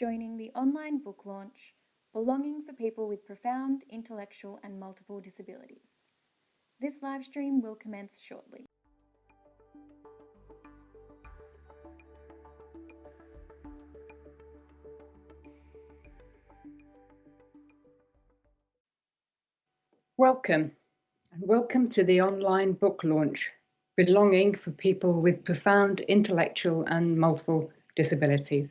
joining the online book launch, Belonging for People with Profound Intellectual and Multiple Disabilities. This live stream will commence shortly. Welcome, and welcome to the online book launch, Belonging for People with Profound Intellectual and Multiple Disabilities.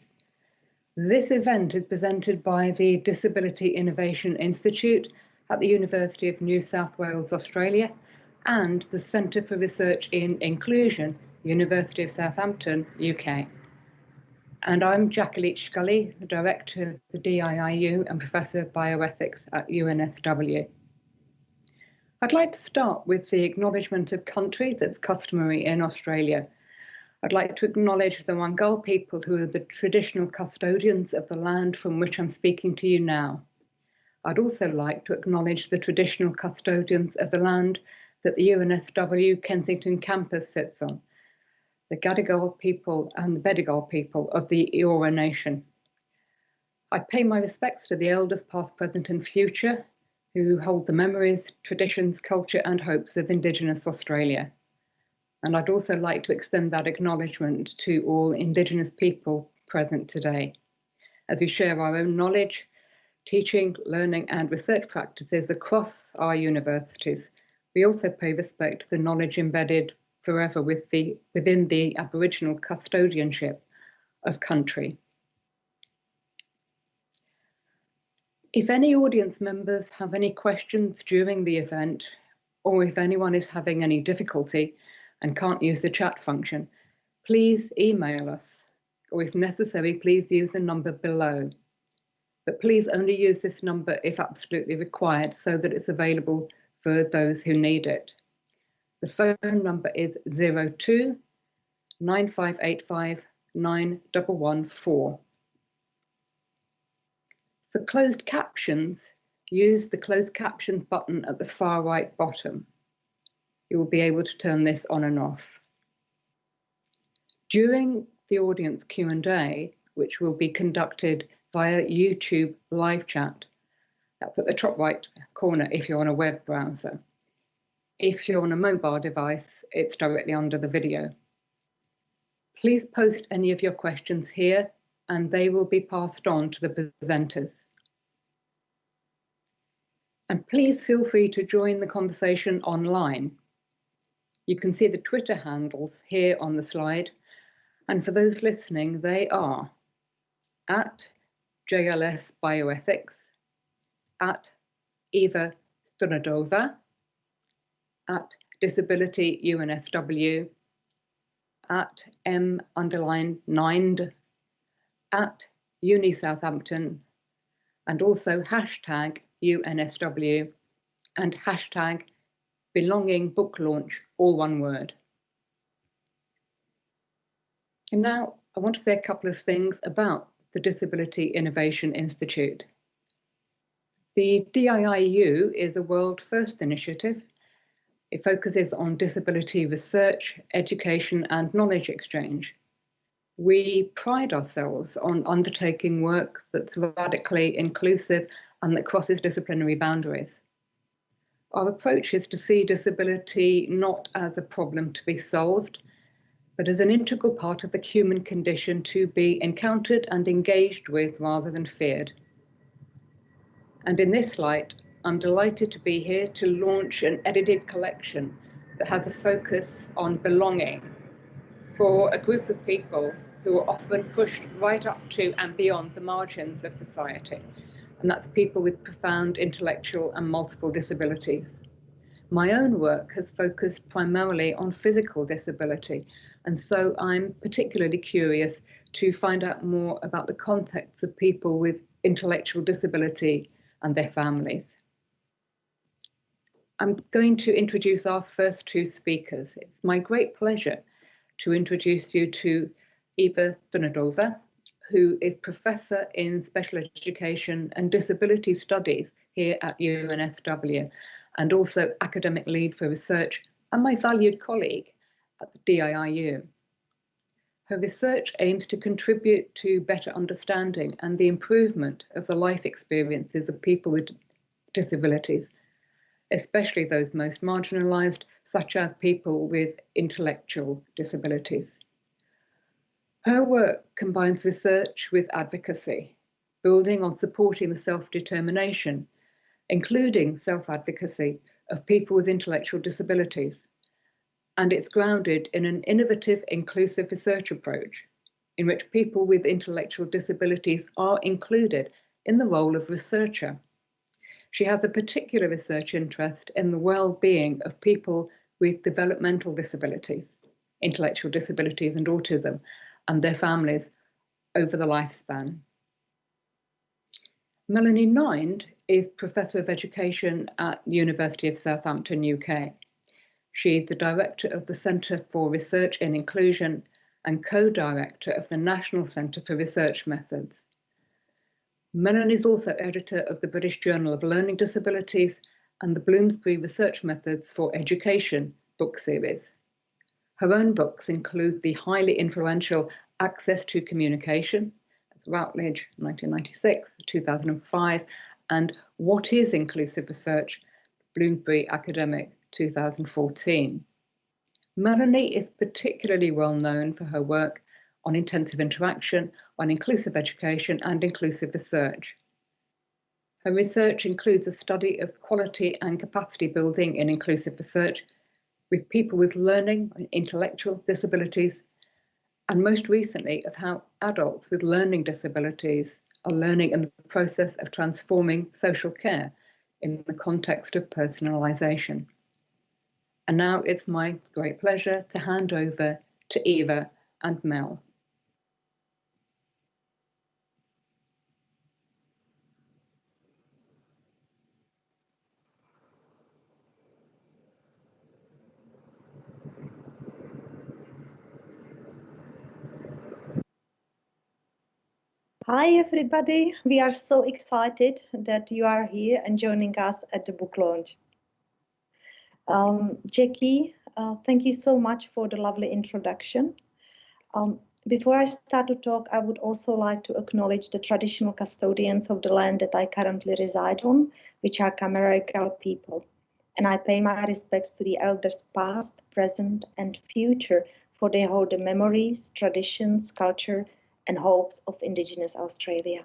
This event is presented by the Disability Innovation Institute at the University of New South Wales, Australia, and the Centre for Research in Inclusion, University of Southampton, UK. And I'm Leach, Scully, the Director of the DIIU and Professor of Bioethics at UNSW. I'd like to start with the Acknowledgement of Country that's customary in Australia. I'd like to acknowledge the Wangal people who are the traditional custodians of the land from which I'm speaking to you now. I'd also like to acknowledge the traditional custodians of the land that the UNSW Kensington campus sits on, the Gadigal people and the Bedigal people of the Eora Nation. I pay my respects to the elders past, present and future who hold the memories, traditions, culture and hopes of Indigenous Australia. And I'd also like to extend that acknowledgement to all Indigenous people present today, as we share our own knowledge, teaching, learning and research practices across our universities. We also pay respect to the knowledge embedded forever within the Aboriginal custodianship of country. If any audience members have any questions during the event, or if anyone is having any difficulty and can't use the chat function, please email us, or if necessary, please use the number below. But please only use this number if absolutely required so that it's available for those who need it. The phone number is 02 9585 9114. For closed captions, use the closed captions button at the far right bottom. You will be able to turn this on and off. During the audience Q&A, which will be conducted via YouTube live chat, that's at the top right corner if you're on a web browser. If you're on a mobile device, it's directly under the video. Please post any of your questions here and they will be passed on to the presenters. And please feel free to join the conversation online. You can see the Twitter handles here on the slide, and for those listening, they are at JLS Bioethics, at Eva Strnadová, at Disability UNSW, at M_9, at Uni Southampton, and also hashtag UNSW and hashtag Belonging Book Launch, all one word. And now I want to say a couple of things about the Disability Innovation Institute. The DIIU is a world first initiative. It focuses on disability research, education and knowledge exchange. We pride ourselves on undertaking work that's radically inclusive and that crosses disciplinary boundaries. Our approach is to see disability not as a problem to be solved, but as an integral part of the human condition to be encountered and engaged with rather than feared. And in this light, I'm delighted to be here to launch an edited collection that has a focus on belonging for a group of people who are often pushed right up to and beyond the margins of society, and that's people with profound intellectual and multiple disabilities. My own work has focused primarily on physical disability, and so I'm particularly curious to find out more about the context of people with intellectual disability and their families. I'm going to introduce our first two speakers. It's my great pleasure to introduce you to Eva Strnadová, who is Professor in Special Education and Disability Studies here at UNSW, and also Academic Lead for Research, and my valued colleague at the DIIU. Her research aims to contribute to better understanding and the improvement of the life experiences of people with disabilities, especially those most marginalised, such as people with intellectual disabilities. Her work combines research with advocacy, building on supporting the self-determination, including self-advocacy of people with intellectual disabilities, and it's grounded in an innovative, inclusive research approach in which people with intellectual disabilities are included in the role of researcher. She has a particular research interest in the well-being of people with developmental disabilities, intellectual disabilities and autism, and their families over the lifespan. Melanie Nind is Professor of Education at the University of Southampton, UK. She is the Director of the Centre for Research in Inclusion and Co-Director of the National Centre for Research Methods. Melanie is also editor of the British Journal of Learning Disabilities and the Bloomsbury Research Methods for Education book series. Her own books include the highly influential Access to Communication, Routledge, 1996, 2005, and What is Inclusive Research, Bloomsbury Academic, 2014. Melanie is particularly well known for her work on intensive interaction, on inclusive education and inclusive research. Her research includes a study of quality and capacity building in inclusive research with people with learning and intellectual disabilities, and most recently of how adults with learning disabilities are learning in the process of transforming social care in the context of personalisation. And now it's my great pleasure to hand over to Eva and Mel. Hi everybody, we are so excited that you are here and joining us at the book launch. Jackie, thank you so much for the lovely introduction. Before I start to talk, I would also like to acknowledge the traditional custodians of the land that I currently reside on, which are Camaragal people. And I pay my respects to the elders past, present and future, for they hold the memories, traditions, culture and hopes of Indigenous Australia.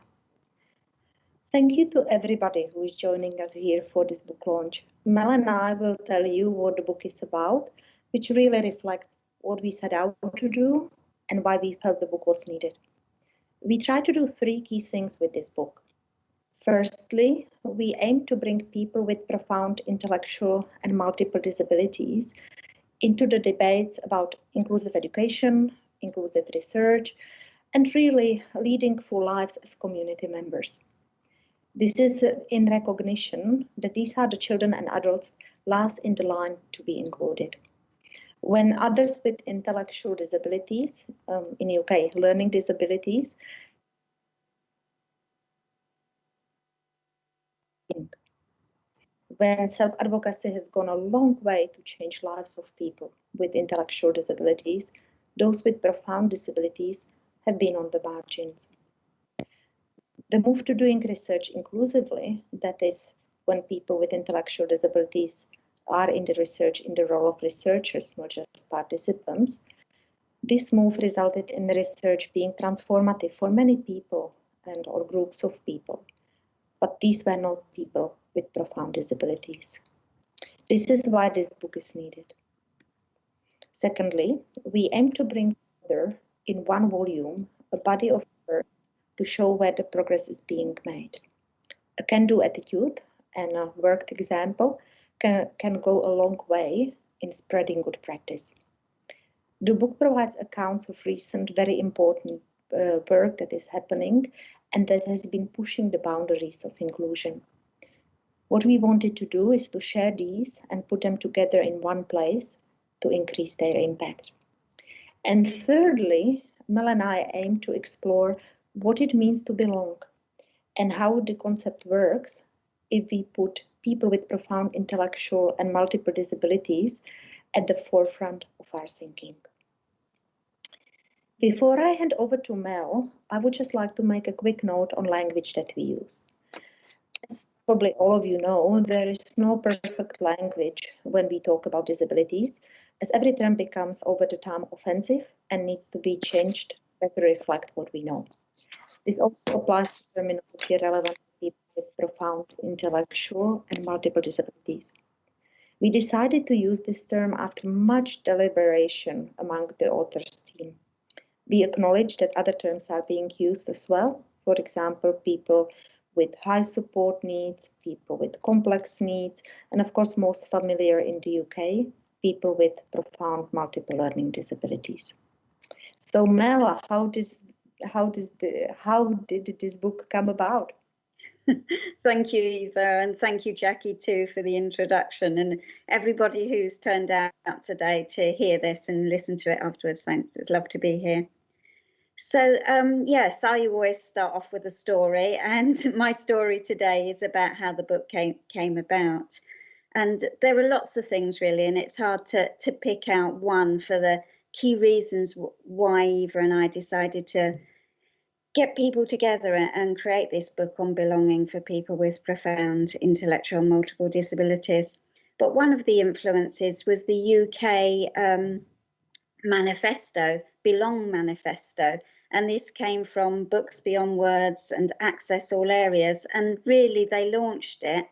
Thank you to everybody who is joining us here for this book launch. Mel and I will tell you what the book is about, which really reflects what we set out to do and why we felt the book was needed. We try to do three key things with this book. Firstly, we aim to bring people with profound intellectual and multiple disabilities into the debates about inclusive education, inclusive research, and really leading full lives as community members. This is in recognition that these are the children and adults last in the line to be included. When others with intellectual disabilities, in UK, learning disabilities, when self-advocacy has gone a long way to change lives of people with intellectual disabilities, those with profound disabilities have been on the margins. The move to doing research inclusively, that is, when people with intellectual disabilities are in the research in the role of researchers, not just participants, this move resulted in the research being transformative for many people and or groups of people, but these were not people with profound disabilities. This is why this book is needed. Secondly, we aim to bring together in one volume a body of work to show where the progress is being made. A can-do attitude and a worked example can go a long way in spreading good practice. The book provides accounts of recent, very important work that is happening and that has been pushing the boundaries of inclusion. What we wanted to do is to share these and put them together in one place to increase their impact. And thirdly, Mel and I aim to explore what it means to belong and how the concept works if we put people with profound intellectual and multiple disabilities at the forefront of our thinking. Before I hand over to Mel, I would just like to make a quick note on language that we use. As probably all of you know, there is no perfect language when we talk about disabilities, as every term becomes over the time offensive and needs to be changed to better reflect what we know. This also applies to terminology relevant to people with profound intellectual and multiple disabilities. We decided to use this term after much deliberation among the authors' team. We acknowledge that other terms are being used as well. For example, people with high support needs, people with complex needs, and of course, most familiar in the UK, people with profound multiple learning disabilities. So Mela, how did this book come about? Thank you, Eva, and thank you, Jackie, too, for the introduction, and everybody who's turned out today to hear this and listen to it afterwards. Thanks. It's lovely to be here. So, yes, I always start off with a story, and my story today is about how the book came about. And there are lots of things, really, and it's hard to pick out one for the key reasons why Eva and I decided to get people together and create this book on belonging for people with profound intellectual and multiple disabilities. But one of the influences was the UK Manifesto, Belong Manifesto, and this came from Books Beyond Words and Access All Areas, and really they launched it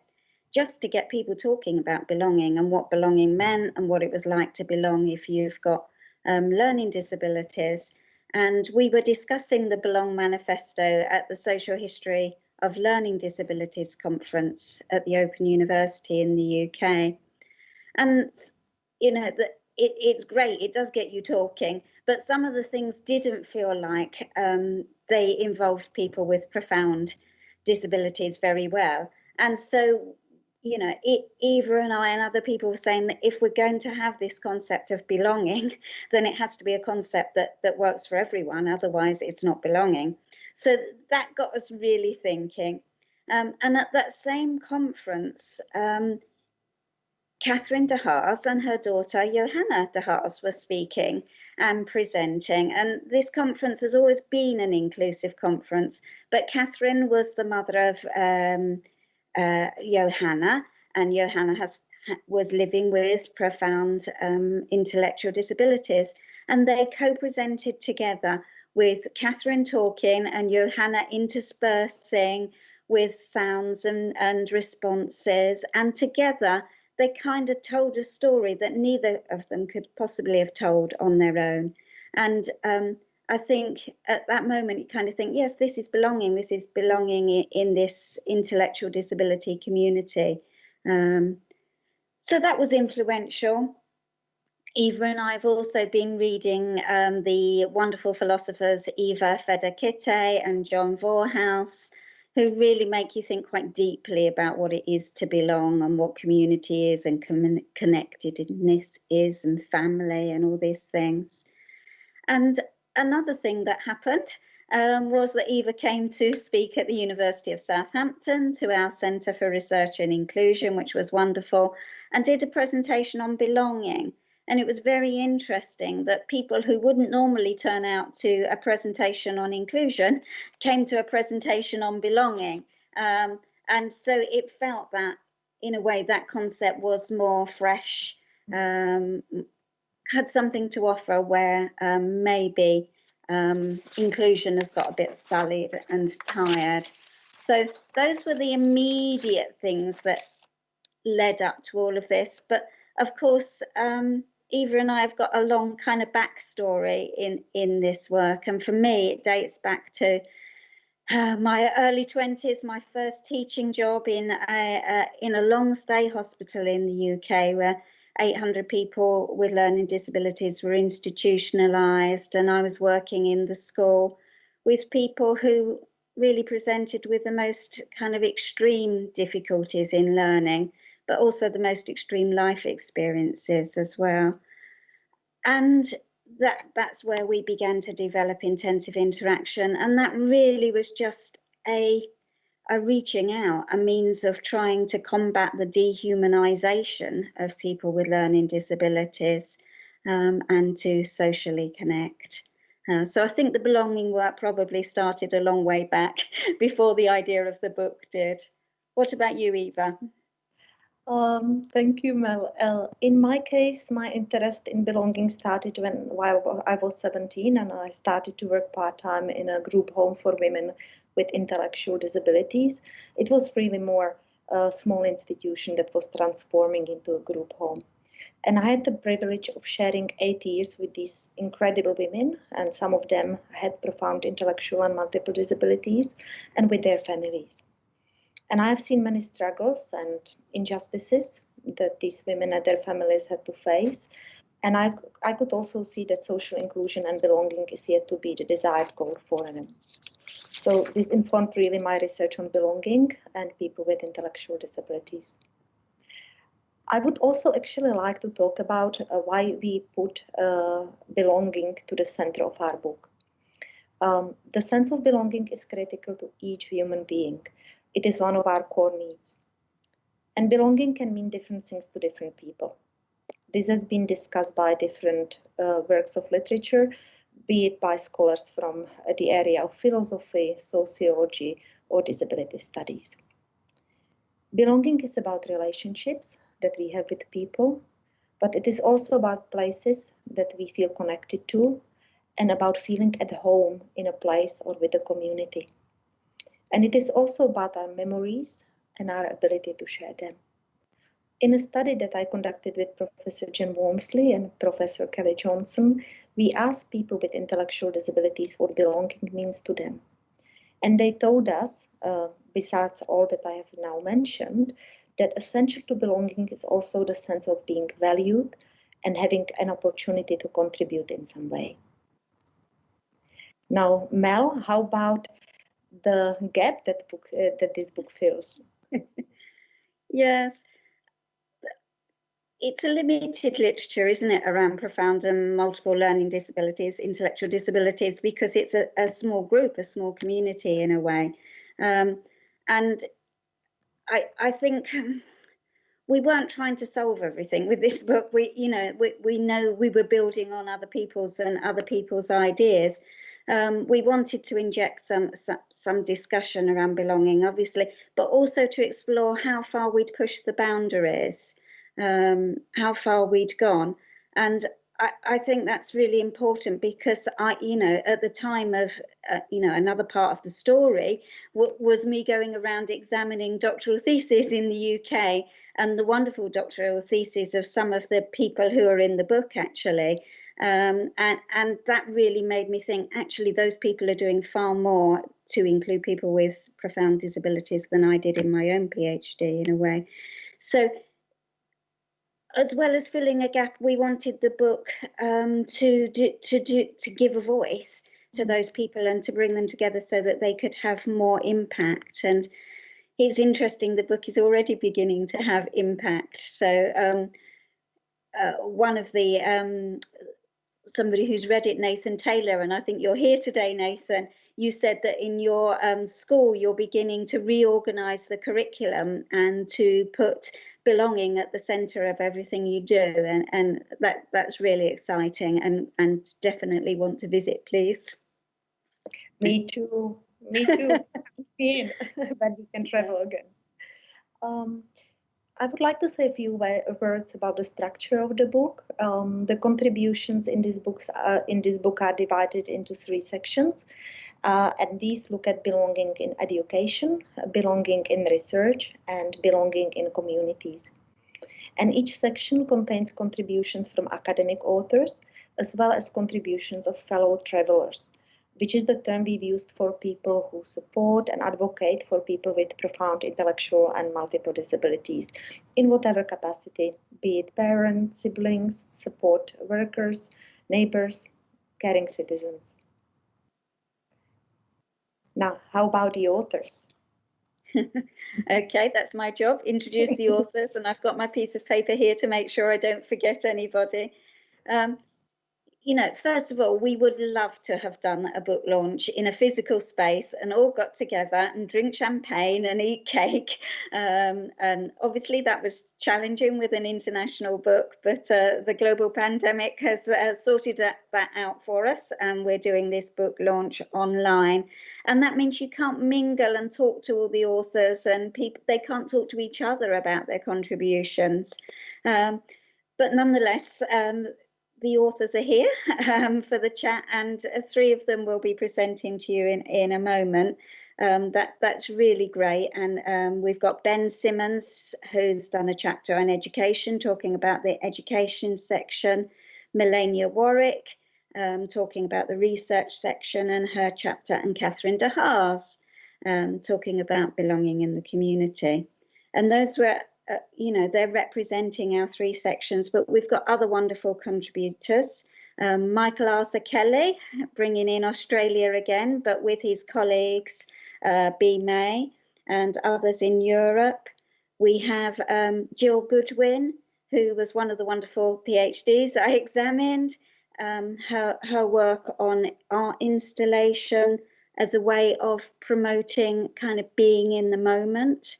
just to get people talking about belonging and what belonging meant and what it was like to belong if you've got learning disabilities. And we were discussing the Belong Manifesto at the Social History of Learning Disabilities conference at the Open University in the UK. And, you know, it's great, it does get you talking, but some of the things didn't feel like they involved people with profound disabilities very well. And so, you know, Eva and I and other people were saying that if we're going to have this concept of belonging, then it has to be a concept that works for everyone, otherwise it's not belonging. So that got us really thinking. And at that same conference, Catherine de Haas and her daughter Johanna de Haas were speaking and presenting. And this conference has always been an inclusive conference, but Catherine was the mother of Johanna, and Johanna was living with profound intellectual disabilities, and they co-presented together with Catherine talking and Johanna interspersing with sounds and responses, and together they kind of told a story that neither of them could possibly have told on their own. And I think at that moment you kind of think, yes, this is belonging in this intellectual disability community. So that was influential. Eva and I have also been reading the wonderful philosophers Eva Feder-Kittay and John Vorhaus, who really make you think quite deeply about what it is to belong and what community is and connectedness is and family and all these things. And another thing that happened was that Eva came to speak at the University of Southampton to our Centre for Research and Inclusion, which was wonderful, and did a presentation on belonging. And it was very interesting that people who wouldn't normally turn out to a presentation on inclusion came to a presentation on belonging. And so it felt that, in a way, that concept was more fresh, had something to offer where maybe inclusion has got a bit sullied and tired. So those were the immediate things that led up to all of this. But of course, Eva and I have got a long kind of backstory in this work. And for me, it dates back to my early 20s, my first teaching job in a long stay hospital in the UK, where 800 people with learning disabilities were institutionalised, and I was working in the school with people who really presented with the most kind of extreme difficulties in learning, but also the most extreme life experiences as well. And that's where we began to develop intensive interaction, and that really was just a reaching out, a means of trying to combat the dehumanisation of people with learning disabilities and to socially connect. So I think the belonging work probably started a long way back before the idea of the book did. What about you, Eva? Thank you, Mel. In my case, my interest in belonging started while I was 17, and I started to work part-time in a group home for women with intellectual disabilities. It was really more a small institution that was transforming into a group home. And I had the privilege of sharing 8 years with these incredible women, and some of them had profound intellectual and multiple disabilities, and with their families. And I've seen many struggles and injustices that these women and their families had to face. And I could also see that social inclusion and belonging is yet to be the desired goal for them. So this informed really my research on belonging and people with intellectual disabilities. I would also actually like to talk about why we put belonging to the center of our book. The sense of belonging is critical to each human being. It is one of our core needs. And belonging can mean different things to different people. This has been discussed by different works of literature, be it by scholars from the area of philosophy, sociology, or disability studies. Belonging is about relationships that we have with people, but it is also about places that we feel connected to and about feeling at home in a place or with a community. And it is also about our memories and our ability to share them. In a study that I conducted with Professor Jen Walmsley and Professor Kelly Johnson, we asked people with intellectual disabilities what belonging means to them. And they told us, besides all that I have now mentioned, that essential to belonging is also the sense of being valued and having an opportunity to contribute in some way. Now, Mel, how about the gap that this book fills? Yes, it's a limited literature, isn't it, around profound and multiple learning disabilities, intellectual disabilities, because it's a small group, a small community in a way. And I think we weren't trying to solve everything with this book. We know we were building on other people's ideas. We wanted to inject some discussion around belonging, obviously, but also to explore how far we'd pushed the boundaries, how far we'd gone. And I think that's really important because at the time of, another part of the story was me going around examining doctoral theses in the UK and the wonderful doctoral theses of some of the people who are in the book, actually. And that really made me think, actually, those people are doing far more to include people with profound disabilities than I did in my own PhD, in a way. So, as well as filling a gap, we wanted the book to give a voice to those people and to bring them together so that they could have more impact. And it's interesting, the book is already beginning to have impact. So one of the somebody who's read it, Nathan Taylor, and I think you're here today, Nathan, you said that in your school you're beginning to reorganise the curriculum and to put belonging at the centre of everything you do, and that's really exciting, and definitely want to visit, please. Me too. But we can travel again. I would like to say a few words about the structure of the book. The contributions in this book are divided into 3 sections, and these look at belonging in education, belonging in research, and belonging in communities. And each section contains contributions from academic authors, as well as contributions of fellow travelers, which is the term we've used for people who support and advocate for people with profound intellectual and multiple disabilities in whatever capacity, be it parents, siblings, support workers, neighbors, caring citizens. Now, how about the authors? Okay, that's my job, introduce the authors, and I've got my piece of paper here to make sure I don't forget anybody. you know, first of all, we would love to have done a book launch in a physical space and all got together and drink champagne and eat cake. And obviously that was challenging with an international book, but the global pandemic has sorted that out for us. And we're doing this book launch online. And that means you can't mingle and talk to all the authors, and people, they can't talk to each other about their contributions. But nonetheless, the authors are here for the chat, and 3 of them will be presenting to you in a moment. That's really great. And we've got Ben Simmons, who's done a chapter on education, talking about the education section, Melaneia Warwick, talking about the research section and her chapter, and Catherine Haas, talking about belonging in the community. And those were you know, they're representing our 3 sections, but we've got other wonderful contributors. Michael Arthur Kelly, bringing in Australia again, but with his colleagues, B. May and others in Europe. We have Jill Goodwin, who was one of the wonderful PhDs I examined, her work on art installation as a way of promoting kind of being in the moment.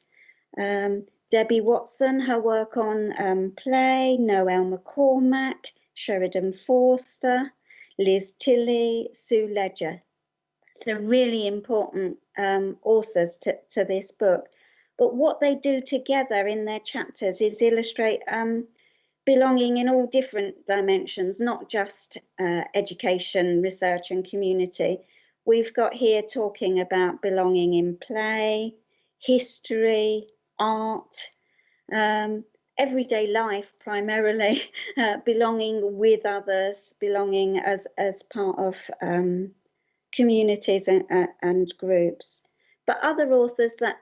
Debbie Watson, her work on play, Noel McCormack, Sheridan Forster, Liz Tilley, Sue Ledger. So really important authors to this book. But what they do together in their chapters is illustrate belonging in all different dimensions, not just education, research and community. We've got here talking about belonging in play, history, art, everyday life primarily, belonging with others, belonging as part of communities and groups. But other authors that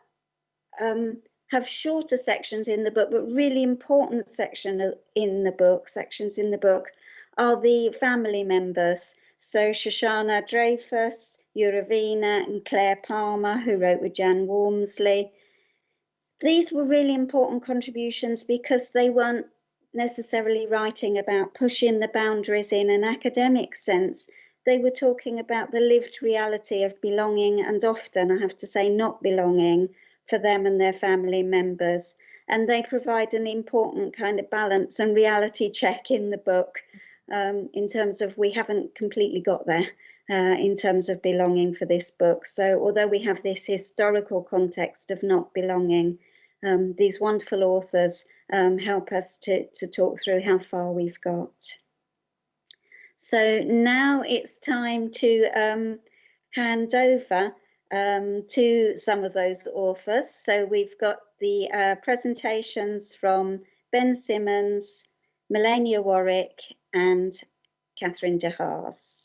have shorter sections in the book, but really important sections in the book are the family members. So Shoshana Dreyfus, Eurovina and Claire Palmer, who wrote with Jan Walmsley. These were really important contributions because they weren't necessarily writing about pushing the boundaries in an academic sense. They were talking about the lived reality of belonging, and often, I have to say, not belonging for them and their family members. And they provide an important kind of balance and reality check in the book in terms of we haven't completely got there in terms of belonging for this book. So although we have this historical context of not belonging, these wonderful authors help us to talk through how far we've got. So now it's time to hand over to some of those authors. So we've got the presentations from Ben Simmons, Melaneia Warwick and Catherine Haas.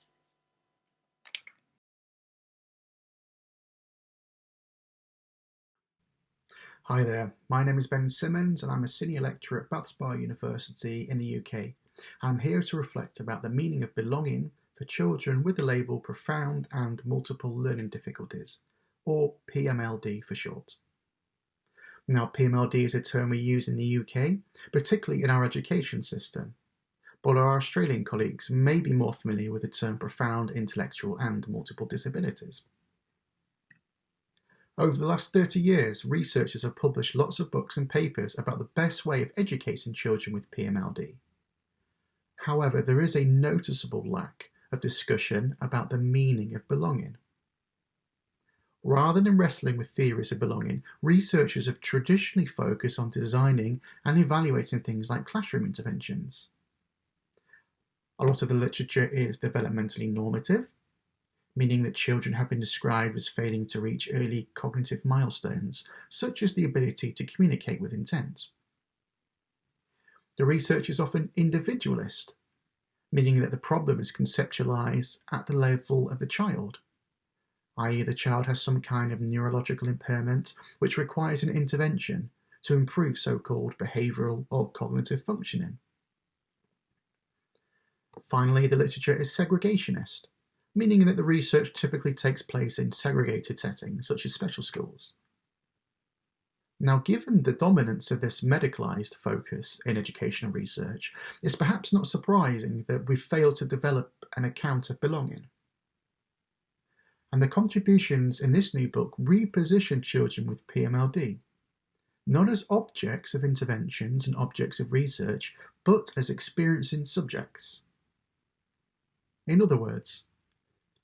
Hi there, my name is Ben Simmons and I'm a senior lecturer at Bath Spa University in the UK. I'm here to reflect about the meaning of belonging for children with the label Profound and Multiple Learning Difficulties, or PMLD for short. Now, PMLD is a term we use in the UK, particularly in our education system, but our Australian colleagues may be more familiar with the term Profound Intellectual and Multiple Disabilities. Over the last 30 years, researchers have published lots of books and papers about the best way of educating children with PMLD. However, there is a noticeable lack of discussion about the meaning of belonging. Rather than wrestling with theories of belonging, researchers have traditionally focused on designing and evaluating things like classroom interventions. A lot of the literature is developmentally normative, meaning that children have been described as failing to reach early cognitive milestones, such as the ability to communicate with intent. The research is often individualist, meaning that the problem is conceptualized at the level of the child, i.e. the child has some kind of neurological impairment which requires an intervention to improve so-called behavioural or cognitive functioning. Finally, the literature is segregationist, meaning that the research typically takes place in segregated settings, such as special schools. Now, given the dominance of this medicalised focus in educational research, it's perhaps not surprising that we've failed to develop an account of belonging. And the contributions in this new book reposition children with PMLD, not as objects of interventions and objects of research, but as experiencing subjects. In other words,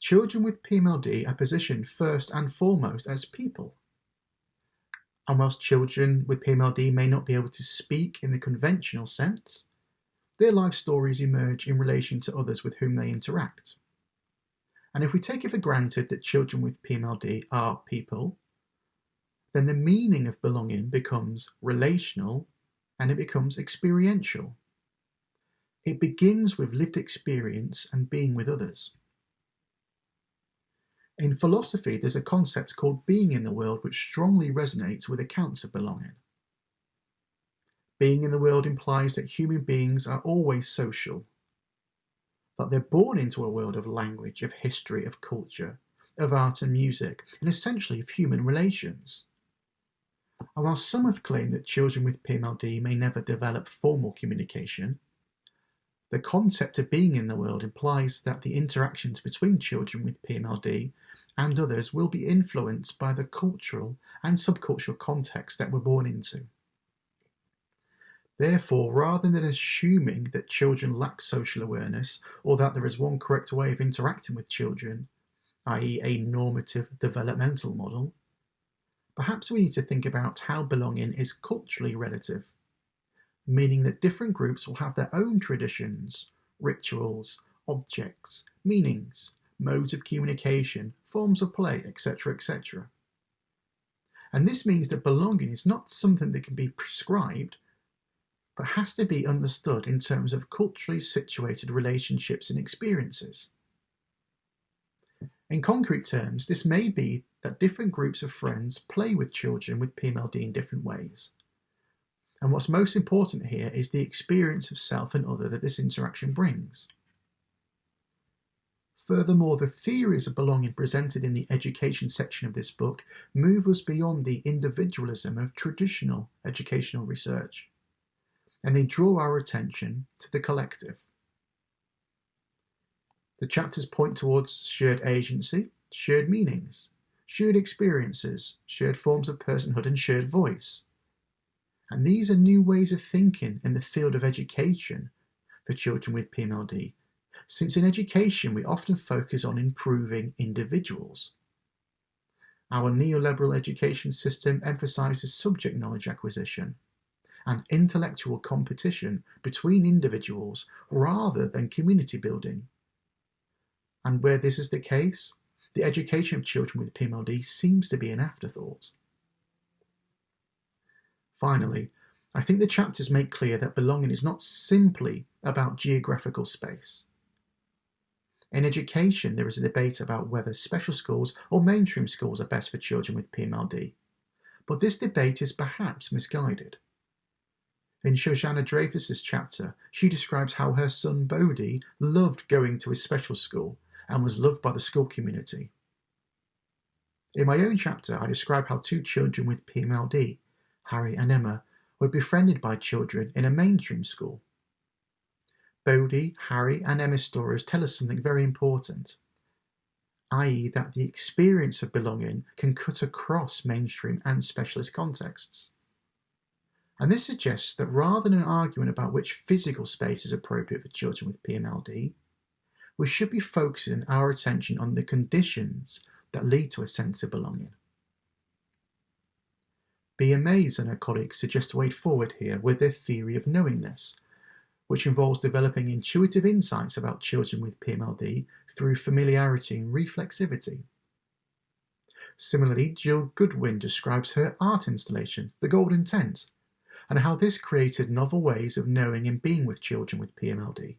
children with PMLD are positioned first and foremost as people. And whilst children with PMLD may not be able to speak in the conventional sense, their life stories emerge in relation to others with whom they interact. And if we take it for granted that children with PMLD are people, then the meaning of belonging becomes relational and it becomes experiential. It begins with lived experience and being with others. In philosophy, there's a concept called being in the world which strongly resonates with accounts of belonging. Being in the world implies that human beings are always social, that they're born into a world of language, of history, of culture, of art and music, and essentially of human relations. And while some have claimed that children with PMLD may never develop formal communication, the concept of being in the world implies that the interactions between children with PMLD and others will be influenced by the cultural and subcultural context that we're born into. Therefore, rather than assuming that children lack social awareness or that there is one correct way of interacting with children, i.e. a normative developmental model, perhaps we need to think about how belonging is culturally relative, meaning that different groups will have their own traditions, rituals, objects, meanings, modes of communication, forms of play, etc., etc. And this means that belonging is not something that can be prescribed, but has to be understood in terms of culturally situated relationships and experiences. In concrete terms, this may be that different groups of friends play with children with PMLD in different ways. And what's most important here is the experience of self and other that this interaction brings. Furthermore, the theories of belonging presented in the education section of this book move us beyond the individualism of traditional educational research, and they draw our attention to the collective. The chapters point towards shared agency, shared meanings, shared experiences, shared forms of personhood, and shared voice. And these are new ways of thinking in the field of education for children with PMLD, since in education we often focus on improving individuals. Our neoliberal education system emphasises subject knowledge acquisition and intellectual competition between individuals rather than community building. And where this is the case, the education of children with PMLD seems to be an afterthought. Finally, I think the chapters make clear that belonging is not simply about geographical space. In education, there is a debate about whether special schools or mainstream schools are best for children with PMLD, but this debate is perhaps misguided. In Shoshana Dreyfus's chapter, she describes how her son Bodhi loved going to his special school and was loved by the school community. In my own chapter, I describe how two children with PMLD, Harry and Emma, were befriended by children in a mainstream school. Bodhi, Harry and Emma's stories tell us something very important, i.e. that the experience of belonging can cut across mainstream and specialist contexts. And this suggests that rather than arguing about which physical space is appropriate for children with PMLD, we should be focusing our attention on the conditions that lead to a sense of belonging. Bea Mays and her colleagues suggest a way forward here with their theory of knowingness, which involves developing intuitive insights about children with PMLD through familiarity and reflexivity. Similarly, Jill Goodwin describes her art installation, The Golden Tent, and how this created novel ways of knowing and being with children with PMLD.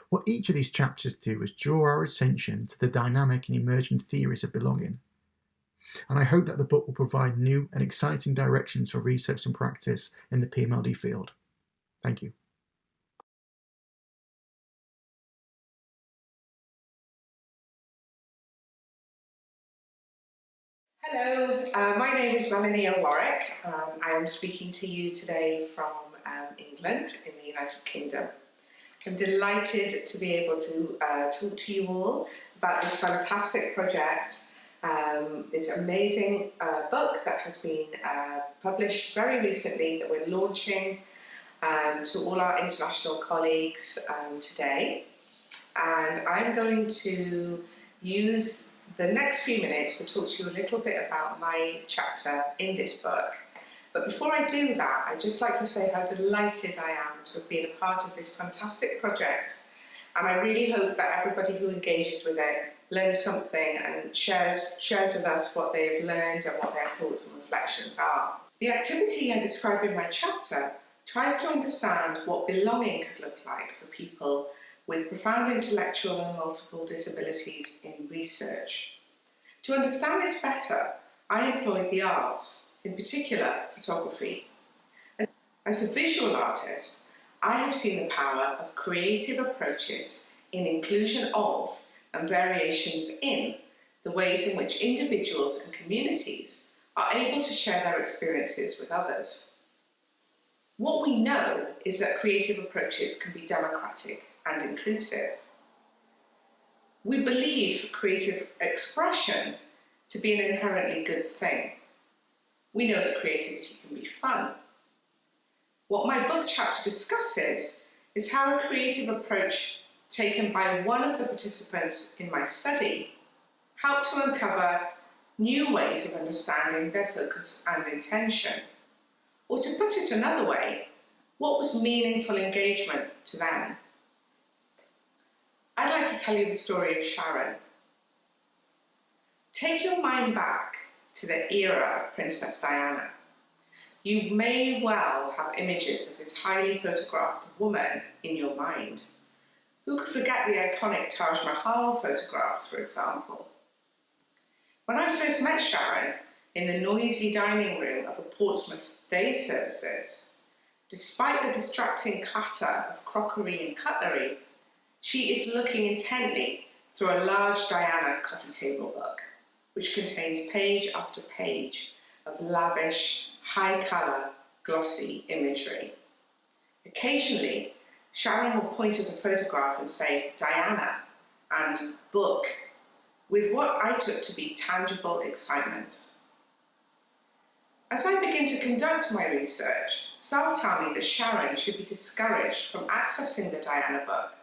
What each of these chapters do is draw our attention to the dynamic and emerging theories of belonging, and I hope that the book will provide new and exciting directions for research and practice in the PMLD field. Thank you. Hello, my name is Melanie of Warwick. I am speaking to you today from England in the United Kingdom. I'm delighted to be able to talk to you all about this fantastic project, this amazing book that has been published very recently that we're launching to all our international colleagues today. And I'm going to use the next few minutes to talk to you a little bit about my chapter in this book. But before I do that, I'd just like to say how delighted I am to have been a part of this fantastic project. And I really hope that everybody who engages with it learns something and shares with us what they've learned and what their thoughts and reflections are. The activity I describe in my chapter tries to understand what belonging could look like for people with profound intellectual and multiple disabilities in research. To understand this better, I employed the arts, in particular photography. As a visual artist, I have seen the power of creative approaches in inclusion of and variations in the ways in which individuals and communities are able to share their experiences with others. What we know is that creative approaches can be democratic and inclusive. We believe creative expression to be an inherently good thing. We know that creativity can be fun. What my book chapter discusses is how a creative approach taken by one of the participants in my study helped to uncover new ways of understanding their focus and intention. Or to put it another way, what was meaningful engagement to them? I'd like to tell you the story of Sharon. Take your mind back to the era of Princess Diana. You may well have images of this highly photographed woman in your mind. Who could forget the iconic Taj Mahal photographs, for example? When I first met Sharon in the noisy dining room of a Portsmouth day services, despite the distracting clatter of crockery and cutlery, she is looking intently through a large Diana coffee table book, which contains page after page of lavish, high-colour, glossy imagery. Occasionally, Sharon will point at a photograph and say, "Diana," and "book," with what I took to be tangible excitement. As I begin to conduct my research, staff tell me that Sharon should be discouraged from accessing the Diana book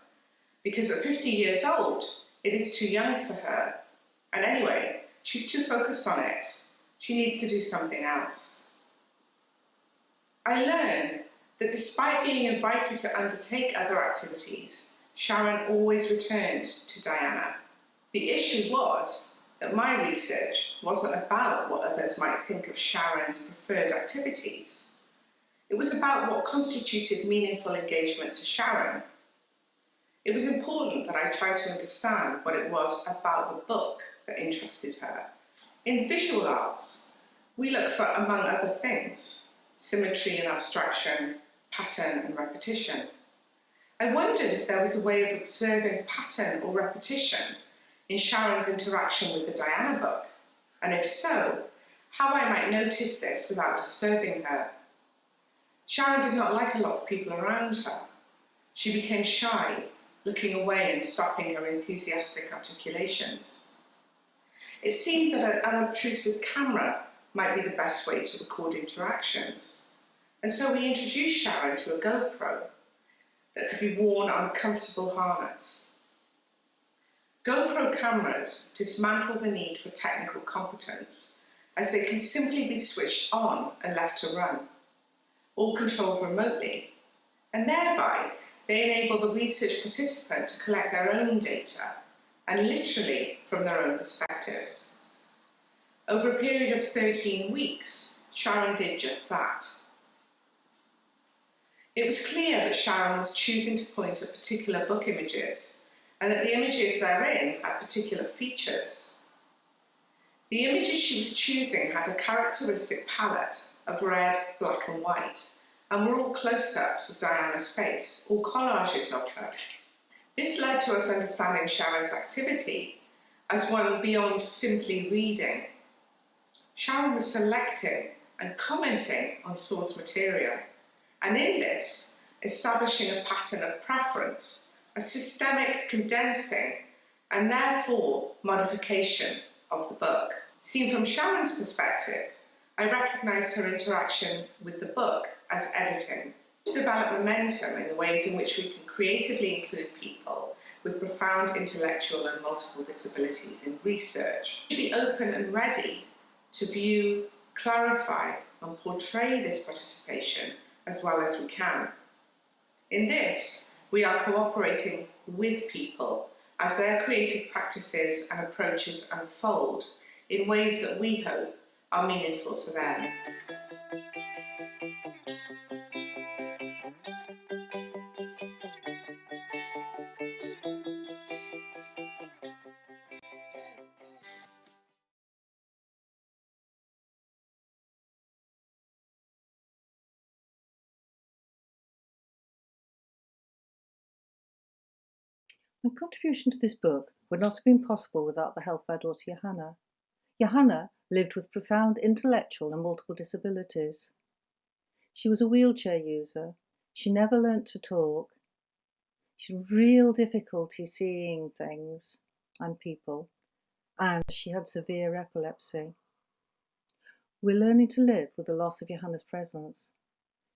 because at 50 years old, it is too young for her. And anyway, she's too focused on it. She needs to do something else. I learn that despite being invited to undertake other activities, Sharon always returned to Diana. The issue was that my research wasn't about what others might think of Sharon's preferred activities. It was about what constituted meaningful engagement to Sharon. It was important that I try to understand what it was about the book that interested her. In visual arts, we look for, among other things, symmetry and abstraction, pattern and repetition. I wondered if there was a way of observing pattern or repetition in Sharon's interaction with the Diana book, and if so, how I might notice this without disturbing her. Sharon did not like a lot of people around her. She became shy, looking away and stopping her enthusiastic articulations. It seemed that an unobtrusive camera might be the best way to record interactions, and so we introduced Sharon to a GoPro that could be worn on a comfortable harness. GoPro cameras dismantle the need for technical competence, as they can simply be switched on and left to run, all controlled remotely, and thereby they enable the research participant to collect their own data, and literally from their own perspective. Over a period of 13 weeks, Sharon did just that. It was clear that Sharon was choosing to point at particular book images, and that the images therein had particular features. The images she was choosing had a characteristic palette of red, black and white, and were all close-ups of Diana's face, or collages of her. This led to us understanding Sharon's activity as one beyond simply reading. Sharon was selecting and commenting on source material, and in this, establishing a pattern of preference, a systemic condensing, and therefore modification of the book. Seen from Sharon's perspective, I recognised her interaction with the book as editing. To develop momentum in the ways in which we can creatively include people with profound intellectual and multiple disabilities in research. We should be open and ready to view, clarify and portray this participation as well as we can. In this, we are cooperating with people as their creative practices and approaches unfold in ways that we hope are meaningful to them. My contribution to this book would not have been possible without the help of our daughter Johanna. Johanna lived with profound intellectual and multiple disabilities. She was a wheelchair user. She never learnt to talk. She had real difficulty seeing things and people, and she had severe epilepsy. We're learning to live with the loss of Johanna's presence.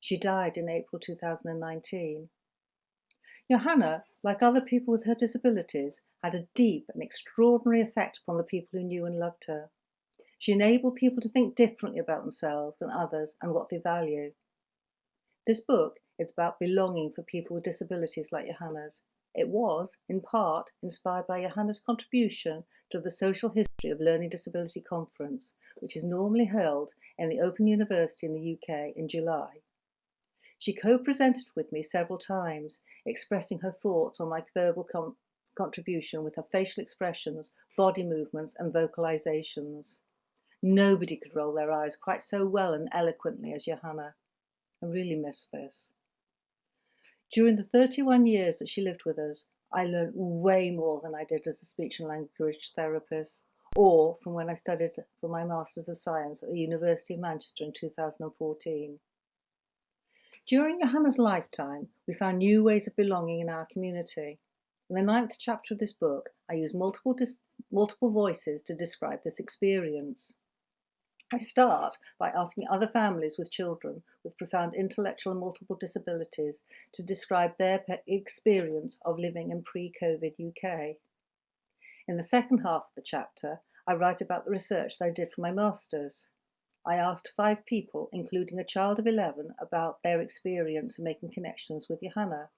She died in April 2019. Johanna, like other people with her disabilities, had a deep and extraordinary effect upon the people who knew and loved her. She enabled people to think differently about themselves and others and what they value. This book is about belonging for people with disabilities like Johanna's. It was, in part, inspired by Johanna's contribution to the Social History of Learning Disability Conference, which is normally held in the Open University in the UK in July. She co-presented with me several times, expressing her thoughts on my verbal contribution with her facial expressions, body movements and vocalisations. Nobody could roll their eyes quite so well and eloquently as Johanna. I really miss this. During the 31 years that she lived with us, I learned way more than I did as a speech and language therapist, or from when I studied for my Masters of Science at the University of Manchester in 2014. During Johanna's lifetime, we found new ways of belonging in our community. In the 9th chapter of this book, I use multiple voices to describe this experience. I start by asking other families with children with profound intellectual and multiple disabilities to describe their experience of living in pre-COVID UK. In the second half of the chapter, I write about the research that I did for my Masters. I asked 5 people, including a child of 11, about their experience in making connections with Johanna.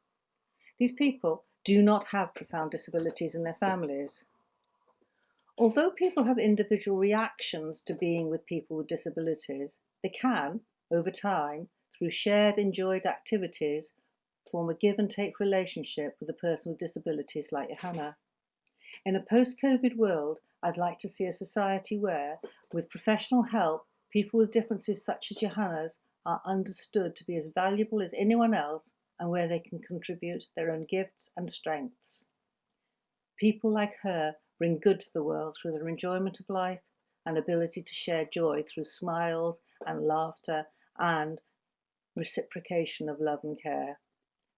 These people do not have profound disabilities in their families. Although people have individual reactions to being with people with disabilities, they can, over time, through shared enjoyed activities, form a give-and-take relationship with a person with disabilities like Johanna. In a post-COVID world, I'd like to see a society where, with professional help, people with differences such as Johanna's are understood to be as valuable as anyone else and where they can contribute their own gifts and strengths. People like her bring good to the world through their enjoyment of life and ability to share joy through smiles and laughter and reciprocation of love and care.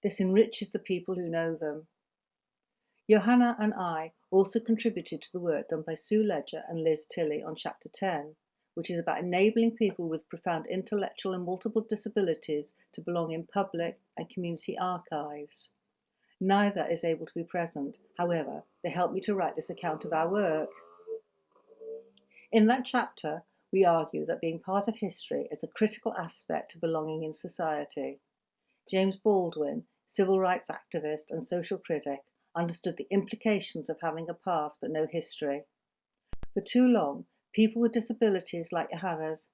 This enriches the people who know them. Johanna and I also contributed to the work done by Sue Ledger and Liz Tilley on Chapter 10, which is about enabling people with profound intellectual and multiple disabilities to belong in public and community archives. Neither is able to be present. However, they helped me to write this account of our work. In that chapter, we argue that being part of history is a critical aspect to belonging in society. James Baldwin, civil rights activist and social critic, understood the implications of having a past but no history. For too long, people with disabilities like Johanna's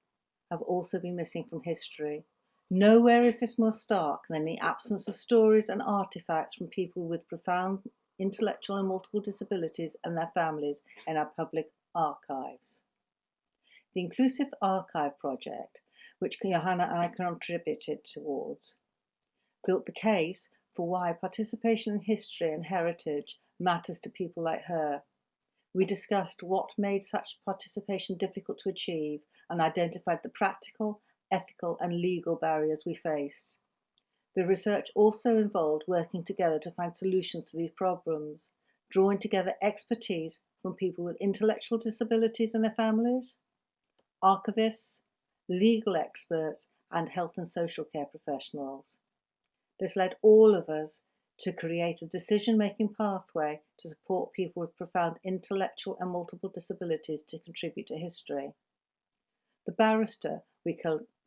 have also been missing from history. Nowhere is this more stark than the absence of stories and artefacts from people with profound intellectual and multiple disabilities and their families in our public archives. The Inclusive Archive Project, which Johanna and I contributed towards, built the case for why participation in history and heritage matters to people like her. We discussed what made such participation difficult to achieve and identified the practical, ethical and legal barriers we faced. The research also involved working together to find solutions to these problems, drawing together expertise from people with intellectual disabilities and their families, archivists, legal experts and health and social care professionals. This led all of us to create a decision-making pathway to support people with profound intellectual and multiple disabilities to contribute to history. The barrister we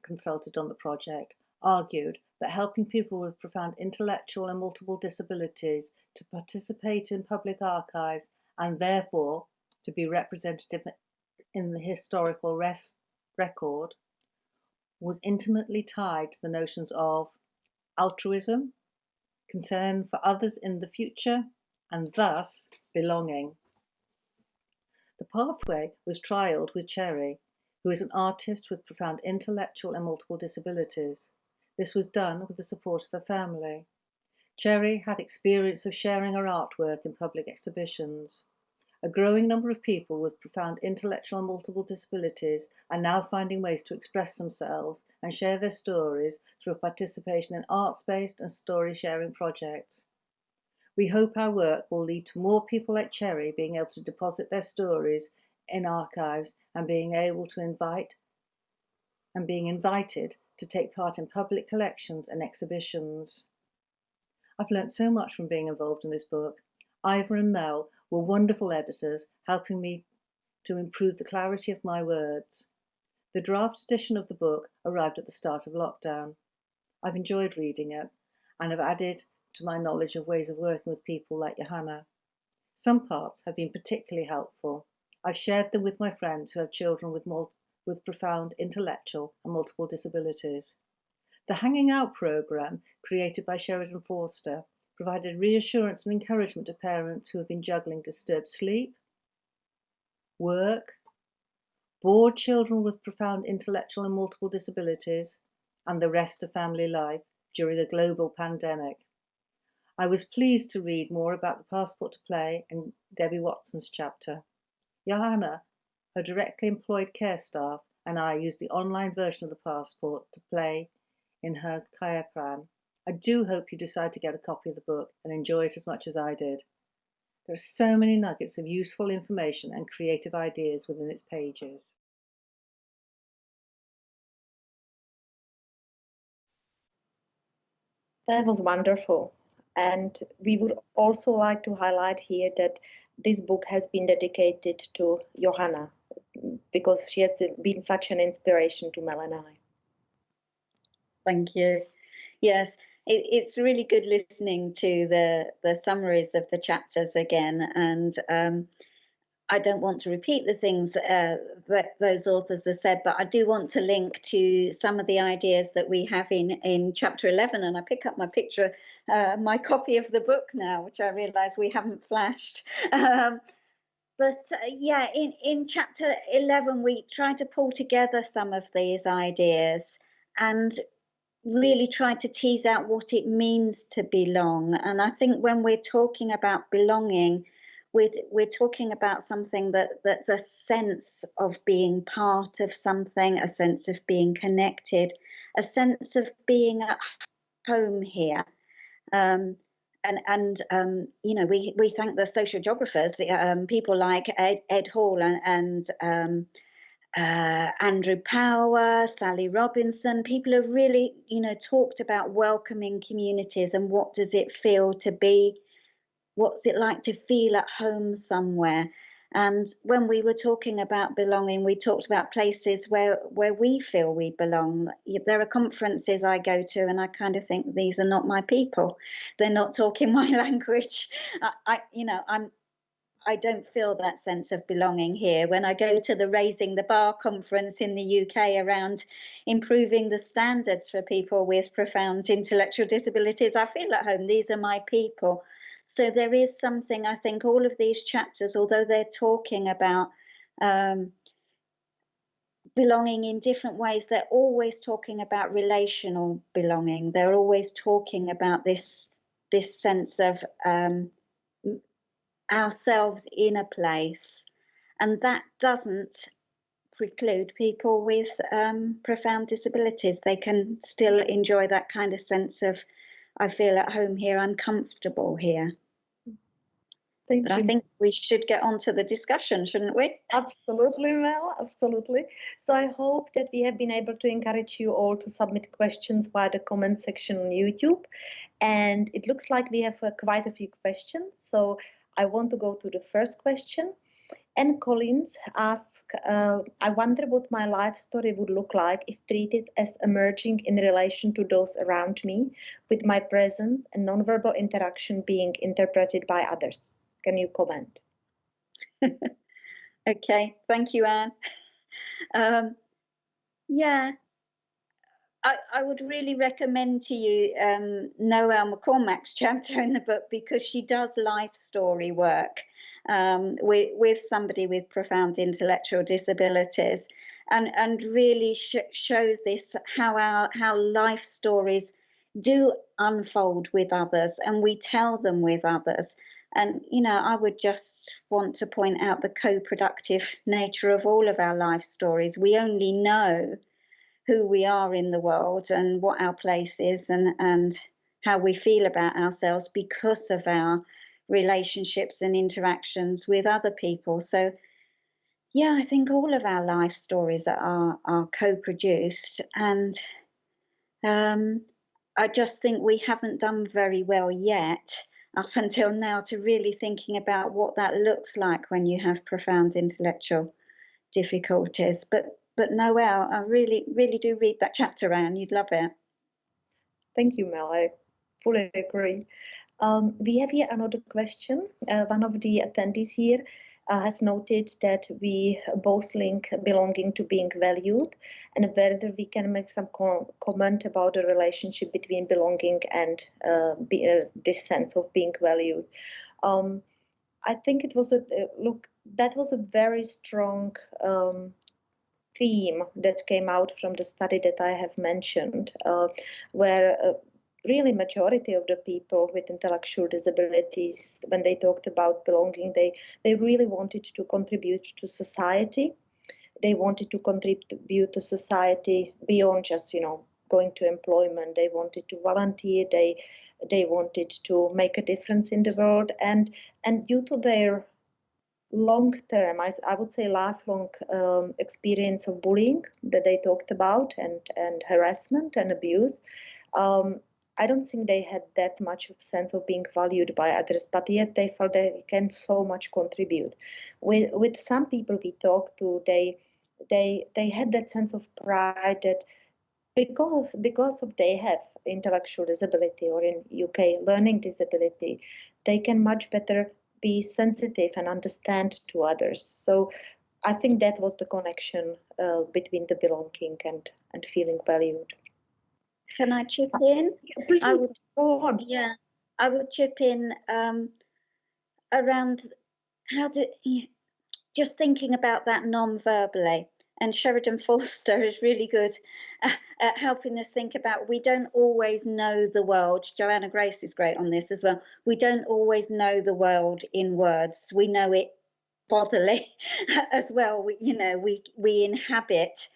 consulted on the project argued that helping people with profound intellectual and multiple disabilities to participate in public archives and therefore to be representative in the historical record was intimately tied to the notions of altruism, concern for others in the future, and thus belonging. The pathway was trialled with Cherry, who is an artist with profound intellectual and multiple disabilities. This was done with the support of her family. Cherry had experience of sharing her artwork in public exhibitions. A growing number of people with profound intellectual and multiple disabilities are now finding ways to express themselves and share their stories through participation in arts-based and story-sharing projects. We hope our work will lead to more people like Cherry being able to deposit their stories in archives and being invited to take part in public collections and exhibitions. I've learnt so much from being involved in this book. Ivor and Mel were wonderful editors, helping me to improve the clarity of my words. The draft edition of the book arrived at the start of lockdown. I've enjoyed reading it and have added to my knowledge of ways of working with people like Johanna. Some parts have been particularly helpful. I've shared them with my friends who have children with profound intellectual and multiple disabilities. The Hanging Out programme, created by Sheridan Forster, provided reassurance and encouragement to parents who have been juggling disturbed sleep, work, bored children with profound intellectual and multiple disabilities, and the rest of family life during a global pandemic. I was pleased to read more about the Passport to Play in Debbie Watson's chapter. Johanna, her directly employed care staff, and I used the online version of the Passport to Play in her care plan. I do hope you decide to get a copy of the book and enjoy it as much as I did. There are so many nuggets of useful information and creative ideas within its pages. That was wonderful. And we would also like to highlight here that this book has been dedicated to Johanna because she has been such an inspiration to Melanie. Thank you. Yes, it's really good listening to the summaries of the chapters again, and I don't want to repeat the things that those authors have said, but I do want to link to some of the ideas that we have in chapter 11, and I pick up my picture, my copy of the book now, which I realise we haven't flashed. Yeah, in chapter 11, we try to pull together some of these ideas and really try to tease out what it means to belong. And I think when we're talking about belonging, we're talking about something that's a sense of being part of something, a sense of being connected, a sense of being at home here. You know, we thank the social geographers, people like Ed Hall and Andrew Power, Sally Robinson. People have really, you know, talked about welcoming communities and what does it feel to be, what's it like to feel at home somewhere. And when we were talking about belonging, we talked about places where we feel we belong. There are conferences I go to and I kind of think, these are not my people. They're not talking my language. I don't feel that sense of belonging here. When I go to the Raising the Bar conference in the UK around improving the standards for people with profound intellectual disabilities, I feel at home. These are my people. So there is something, I think, all of these chapters, although they're talking about belonging in different ways, they're always talking about relational belonging. They're always talking about this sense of ourselves in a place. And that doesn't preclude people with profound disabilities. They can still enjoy that kind of sense of, I feel at home here, I'm comfortable here. Thank But you. I think we should get on to the discussion, shouldn't we? Absolutely, Mel, absolutely. So I hope that we have been able to encourage you all to submit questions via the comment section on YouTube. And it looks like we have quite a few questions. So I want to go to the first question. Anne Collins asks, I wonder what my life story would look like if treated as emerging in relation to those around me, with my presence and nonverbal interaction being interpreted by others. Can you comment? Okay, thank you, Anne. Yeah, I would really recommend to you Noelle McCormack's chapter in the book, because she does life story work with somebody with profound intellectual disabilities, and really shows this how life stories do unfold with others, and we tell them with others. And, you know, I would just want to point out the co-productive nature of all of our life stories. We only know who we are in the world and what our place is, and how we feel about ourselves because of our relationships and interactions with other people. So, yeah, I think all of our life stories are co-produced, and I just think we haven't done very well yet up until now to really thinking about what that looks like when you have profound intellectual difficulties. But Noelle, I really do read that chapter, Anne. You'd love it. Thank you, Mel. I fully agree. We have here another question. One of the attendees here has noted that we both link belonging to being valued, and whether we can make some comment about the relationship between belonging and this sense of being valued. I think it was that was a very strong theme that came out from the study that I have mentioned, where really majority of the people with intellectual disabilities, when they talked about belonging, they really wanted to contribute to society. They wanted to contribute to society beyond just, going to employment. They wanted to volunteer. They wanted to make a difference in the world, and due to their long-term, I would say lifelong experience of bullying that they talked about, and harassment and abuse, I don't think they had that much of sense of being valued by others, but yet they felt they can so much contribute. With some people we talked to, they had that sense of pride that because of they have intellectual disability, or in UK learning disability, they can much better be sensitive and understand to others. So I think that was the connection between the belonging and feeling valued. Can I chip in? Please, go on. Yeah, I would chip in around just thinking about that non-verbally. And Sheridan Forster is really good at helping us think about, we don't always know the world. Joanna Grace is great on this as well. We don't always know the world in words. We know it bodily as well. We inhabit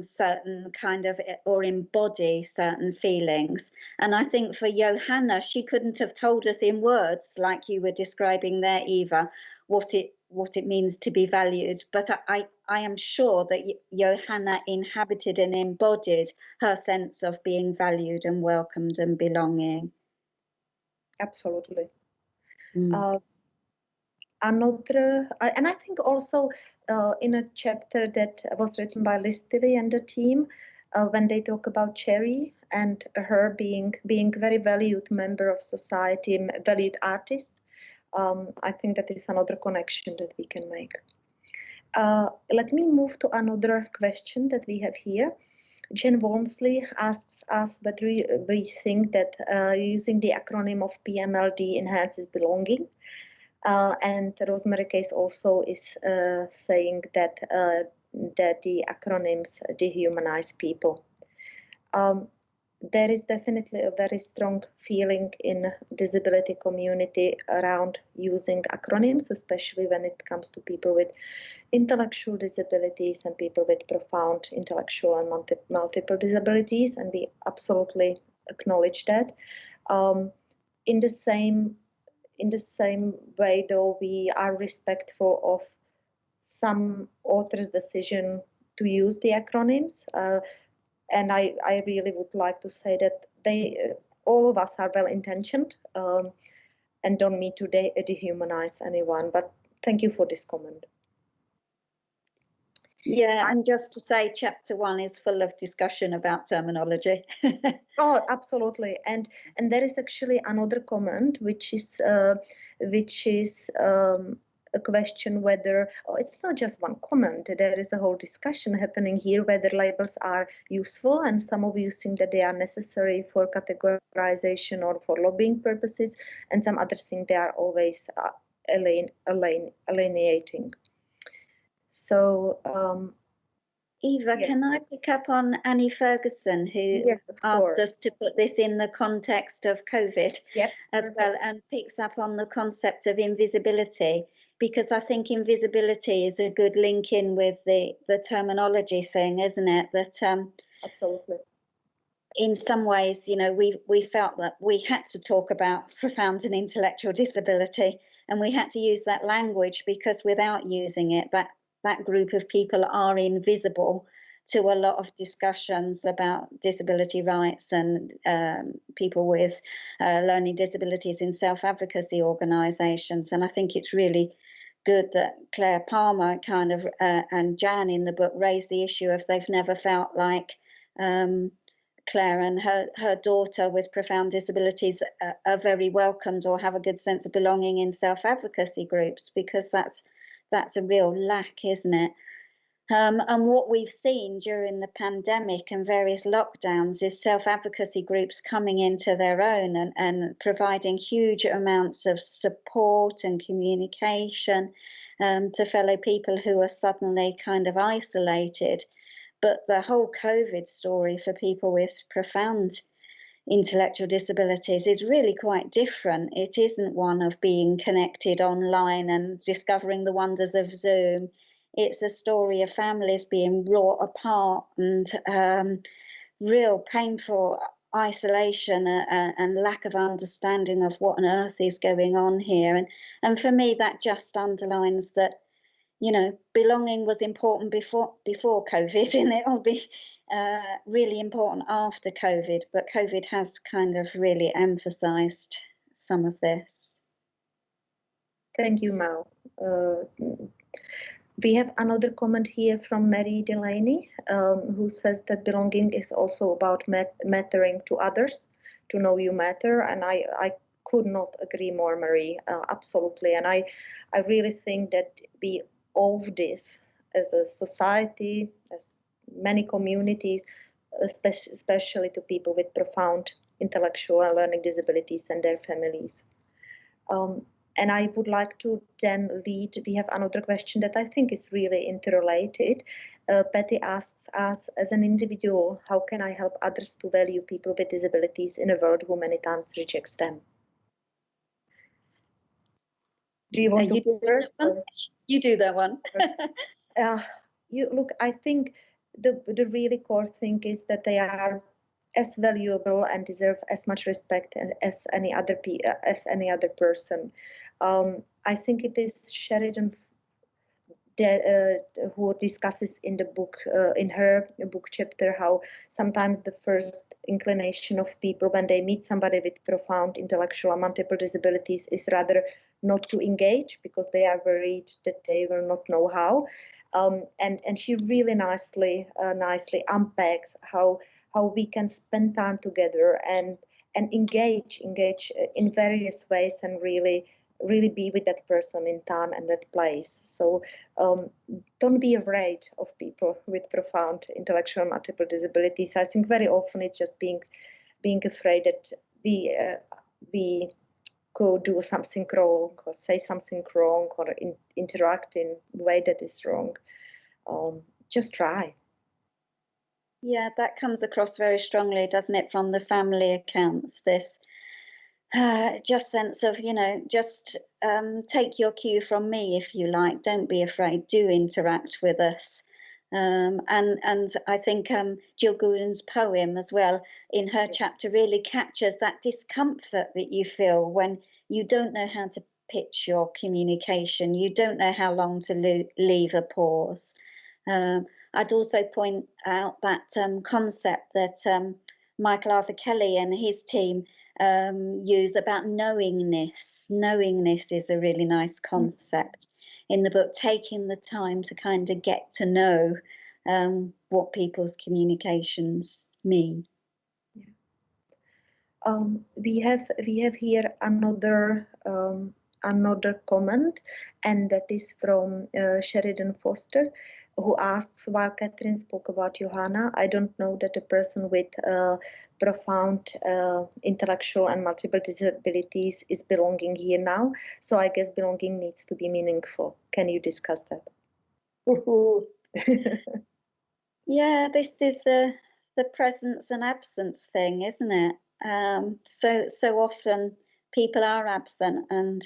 certain kind of, or embody certain feelings. And I think for Johanna, she couldn't have told us in words, like you were describing there, Eva, what it means to be valued. But I am sure that Johanna inhabited and embodied her sense of being valued and welcomed and belonging. Absolutely. Another, and I think also in a chapter that was written by Liz Tilley and the team, when they talk about Cherry and her being very valued member of society, valued artist, I think that is another connection that we can make. Let me move to another question that we have here. Jen Walmsley asks us whether we think that using the acronym of PMLD enhances belonging. And Rosemary Case also is saying that the acronyms dehumanize people. there is definitely a very strong feeling in disability community around using acronyms, especially when it comes to people with intellectual disabilities and people with profound intellectual and multiple disabilities, and we absolutely acknowledge that. In the same way, though, we are respectful of some authors' decision to use the acronyms. And I really would like to say that all of us are well-intentioned and don't mean to dehumanize anyone. But thank you for this comment. Yeah, and just to say, chapter 1 is full of discussion about terminology. Oh, absolutely. And there is actually another comment, which is a question whether, it's not just one comment, there is a whole discussion happening here whether labels are useful, and some of you think that they are necessary for categorization or for lobbying purposes, and some others think they are always alienating. So, Eva, yeah. can I pick up on Annie Ferguson, who asked us to put this in the context of COVID as well, and picks up on the concept of invisibility, because I think invisibility is a good link in with the terminology thing, isn't it? That absolutely. In some ways, you know, we felt that we had to talk about profound and intellectual disability, and we had to use that language because without using it, that group of people are invisible to a lot of discussions about disability rights and people with learning disabilities in self-advocacy organisations. And I think it's really good that Claire Palmer kind of and Jan in the book raised the issue of they've never felt like Claire and her daughter with profound disabilities are very welcomed or have a good sense of belonging in self-advocacy groups, because that's a real lack, isn't it? And what we've seen during the pandemic and various lockdowns is self-advocacy groups coming into their own and providing huge amounts of support and communication to fellow people who are suddenly kind of isolated. But the whole COVID story for people with profound intellectual disabilities is really quite different. It isn't one of being connected online and discovering the wonders of Zoom. It's a story of families being brought apart and real painful isolation and lack of understanding of what on earth is going on here. And for me, that just underlines that, you know, belonging was important before COVID, and it'll be really important after COVID, but COVID has kind of really emphasised some of this. Thank you, Mel. We have another comment here from Mary Delaney, who says that belonging is also about mattering to others, to know you matter, and I could not agree more, Marie, absolutely. And I really think that we owe this as a society, as many communities, especially to people with profound intellectual and learning disabilities and their families. And I would like to then lead, we have another question that I think is really interrelated. Patty asks us, as an individual, how can I help others to value people with disabilities in a world who many times rejects them? Do you want to do first? You do that one. Look, I think the really core thing is that they are as valuable and deserve as much respect as any other person. I think it is Sheridan who discusses in the book, in her book chapter, how sometimes the first inclination of people when they meet somebody with profound intellectual and multiple disabilities is rather not to engage because they are worried that they will not know how. And she really nicely unpacks how we can spend time together and engage in various ways and really be with that person in time and that place. So don't be afraid of people with profound intellectual and multiple disabilities. I think very often it's just being afraid that we could do something wrong or say something wrong or interact in a way that is wrong. Just try. Yeah, that comes across very strongly, doesn't it, from the family accounts, this just sense of, just take your cue from me if you like, don't be afraid, do interact with us. And I think Jill Goulding's poem as well in her chapter really captures that discomfort that you feel when you don't know how to pitch your communication, you don't know how long to leave a pause. I'd also point out that concept that Michael Arthur Kelly and his team use about knowingness. Knowingness is a really nice concept in the book, taking the time to kind of get to know what people's communications mean. We have here another comment, and that is from Sheridan Foster, who asks, while Catherine spoke about Johanna, I don't know that a person with profound intellectual and multiple disabilities is belonging here now. So I guess belonging needs to be meaningful. Can you discuss that? Yeah, this is the presence and absence thing, isn't it? So often people are absent, and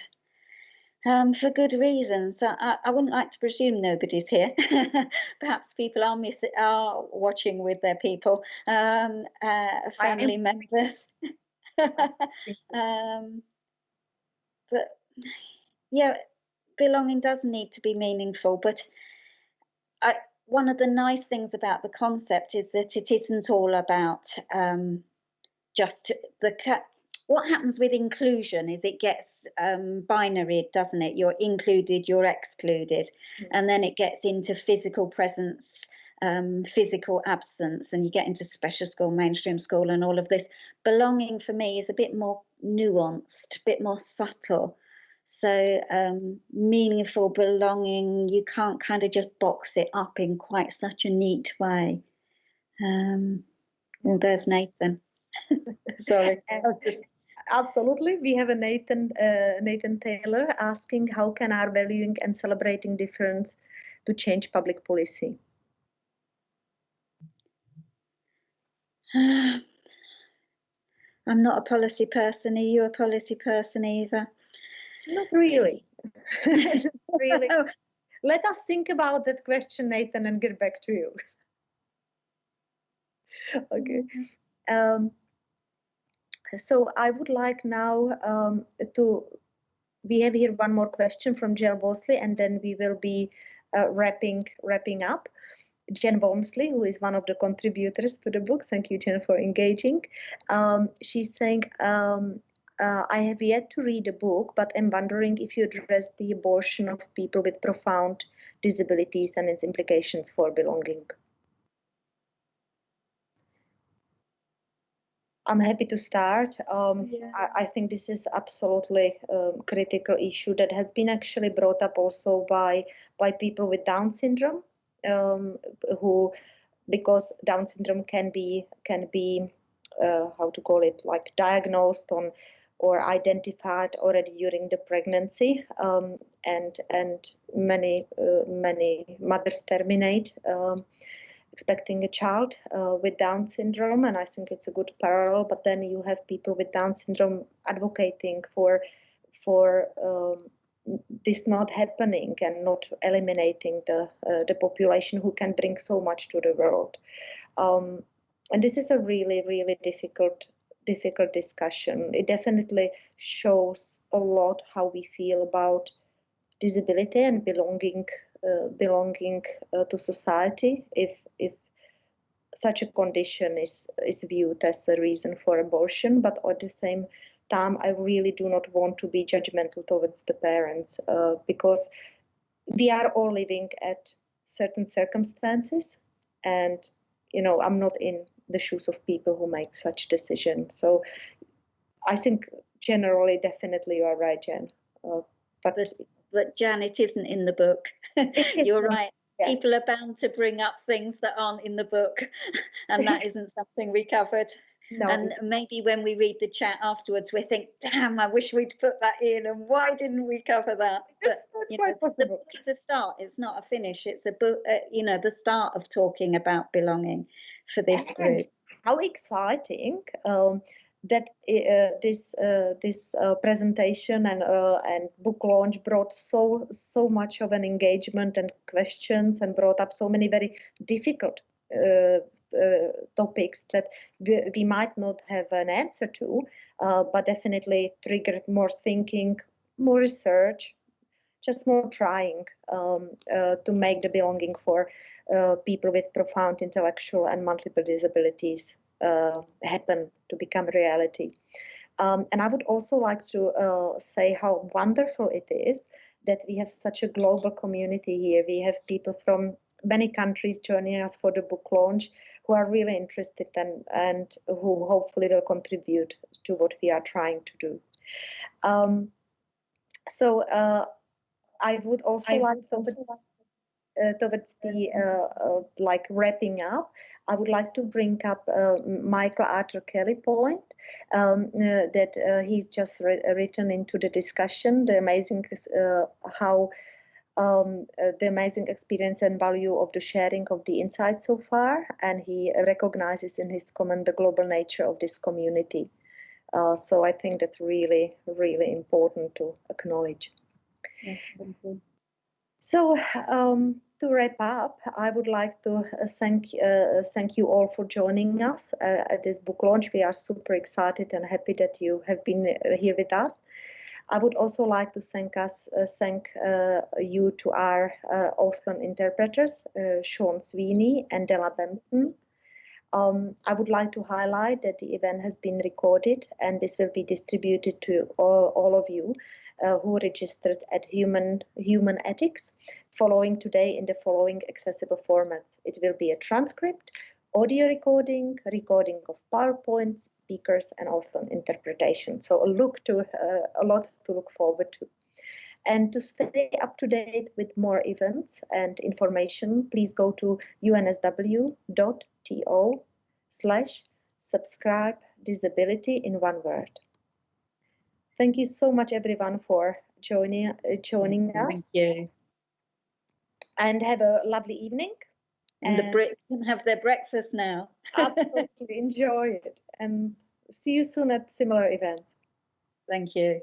for good reason. So I wouldn't like to presume nobody's here. Perhaps people are watching with their people, family members. But yeah, belonging does need to be meaningful. But one of the nice things about the concept is that it isn't all about just what happens with inclusion is it gets binary, doesn't it? You're included, you're excluded, and then it gets into physical presence, physical absence, and you get into special school, mainstream school, and all of this. Belonging for me is a bit more nuanced, a bit more subtle. So meaningful belonging, you can't kind of just box it up in quite such a neat way. Well, there's Nathan. Sorry. Absolutely. We have a Nathan Taylor asking, how can our valuing and celebrating difference to change public policy? I'm not a policy person. Are you a policy person, Eva? Not really. Not really. Let us think about that question, Nathan, and get back to you. Okay. So I would like now we have here one more question from Jen Bosley, and then we will be wrapping up. Jen Walmsley, who is one of the contributors to the book. Thank you, Jen, for engaging. She's saying, I have yet to read the book, but I'm wondering if you address the abortion of people with profound disabilities and its implications for belonging. I'm happy to start. I think this is absolutely a critical issue that has been actually brought up also by people with Down syndrome, who, because Down syndrome can be how to call it, like diagnosed or identified already during the pregnancy, and many mothers terminate expecting a child with Down syndrome, and I think it's a good parallel. But then you have people with Down syndrome advocating for this not happening and not eliminating the population who can bring so much to the world. And this is a really, really difficult discussion. It definitely shows a lot how we feel about disability and belonging to society if such a condition is viewed as a reason for abortion. But at the same time, I really do not want to be judgmental towards the parents, because we are all living at certain circumstances, and I'm not in the shoes of people who make such decisions. So I think generally, definitely you are right, Jen. But Jan, it isn't in the book. You're right. Yeah. People are bound to bring up things that aren't in the book, and that isn't something we covered. No, and maybe when we read the chat afterwards, we think, damn, I wish we'd put that in, and why didn't we cover that? But that's you quite know, the possible. book is a start, it's not a finish. It's a book, you know, the start of talking about belonging for this group. How exciting that this presentation and book launch brought so much of an engagement and questions, and brought up so many very difficult topics that we might not have an answer to, but definitely triggered more thinking, more research, just more trying to make the belonging for people with profound intellectual and multiple disabilities happen, to become reality. And I would also like to say how wonderful it is that we have such a global community here. We have people from many countries joining us for the book launch who are really interested and who hopefully will contribute to what we are trying to do. So I would also like towards the like wrapping up, I would like to bring up Michael Arthur Kelly point that he's just written into the discussion, the amazing how the amazing experience and value of the sharing of the insights so far, and he recognizes in his comment the global nature of this community. So I think that's really, really important to acknowledge. Yes, thank you. So to wrap up, I would like to thank you all for joining us at this book launch. We are super excited and happy that you have been here with us. I would also like to thank you to our Auslan interpreters, Sean Sweeney and Della Bempton. I would like to highlight that the event has been recorded, and this will be distributed to all of you who registered at Human Ethics following today in the following accessible formats. It will be a transcript, audio recording of PowerPoint, speakers, and also an interpretation. So a lot to look forward to. And to stay up to date with more events and information, please go to unsw.to/subscribe disability in one word. Thank you so much, everyone, for joining us. Thank you. And have a lovely evening. And the Brits can have their breakfast now. Absolutely enjoy it. And see you soon at similar events. Thank you.